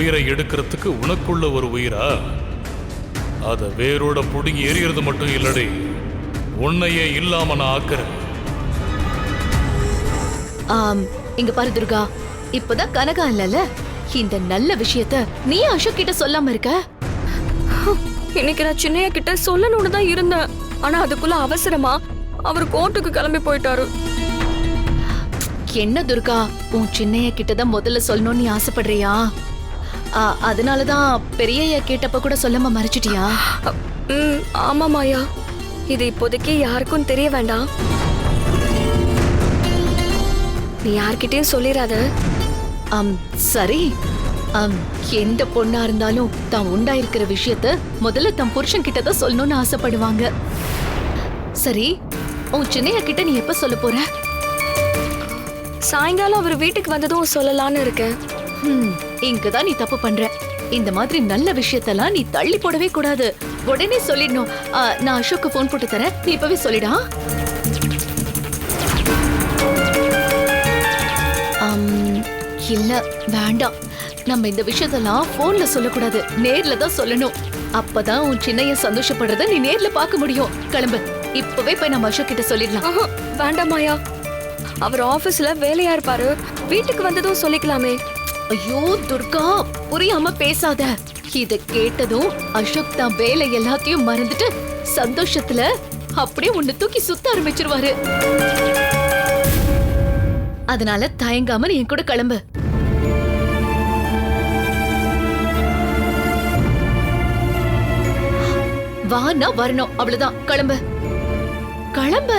உயிரை எடுக்கிறதுக்கு உனக்குள்ள ஒரு உயிரா? அத வேரோட புடுங்கி எரியறது மட்டும் இல்லடி, உன்னையே இல்லாம நான் ஆக்குறேன். இங்க பாரு துர்கா, இப்பதான் கனகா இல்லல, இந்த நல்ல விஷயத்த நீ அசோக் கிட்ட சொல்லாம இருக்க. இன்னைக்கு நான் சின்னையா கிட்ட சொல்லணும்னு தான் இருந்தேன். ஆனா அதுக்குள்ள அவசரமா அவர் கோர்ட்டுக்கு கிளம்பி போயிட்டாரு. என்ன துர்கா, உன் சின்னையா கிட்டதான் முதல்ல சொல்லணும்னு நீ ஆசைப்படுறியா? அதனாலதான் பெரியய்யா கேட்டப்ப கூட சொல்லாம மறைச்சிட்டியா? ஆமா மாயா, இது இப்போதைக்கு யாருக்கும் தெரிய வேண்டாம். நீ யார்கிட்டயும் சொல்லிடாத. சரி. எந்த பொண்ணா இருந்தாலும் தான் உண்டாயிருக்கிற விஷயத்த முதல்ல தன் புருஷன் கிட்டதான் சொல்லணும்னு ஆசைப்படுவாங்க. சரி, உன் சின்னையா கிட்ட நீ எப்ப சொல்ல போற? சாயங்காலம் அவர் வீட்டுக்கு வந்ததும் சொல்லலான்னு இருக்கேன். இங்கதான் நீ தப்பு பண்ற. இந்த மாதிரி நல்ல விஷயத்தெல்லாம் நீ தள்ளி போடவே கூடாது, உடனே சொல்லிடணும். நான் அசோக்கு போன் போட்டு தரேன், நீ இப்பவே சொல்லிடா. இல்ல வேண்டாம், நம்ம இந்த விஷயத்தெல்லாம் போன்ல சொல்லக்கூடாது, நேர்ல தான் சொல்லணும். அப்பதான் உன் சின்னைய சந்தோஷப்படுறத நீ நேர்ல பார்க்க முடியும். கிளம்பு, இப்பவே போய் நம்ம அசோக் கிட்ட சொல்லிடலாம். வேண்டாம் மாயா, அவர் ஆபீஸ்ல வேலையா இருப்பாரு, வீட்டுக்கு வந்ததும் சொல்லிக்கலாமே. ஐயோ துர்கா, புரியாம பேசாத. இத கேட்டதும் அசோக் தான் வேலை எல்லாத்தையும் மறந்துட்டு சந்தோஷத்துல அப்படியே உன்னை தூக்கி சுத்த ஆரம்பிச்சிருவாரு. அதனால தயங்காம நீ என் கூட கிளம்பு. வானா வரணும், அவ்வளவுதான். கிளம்பு கிளம்பு.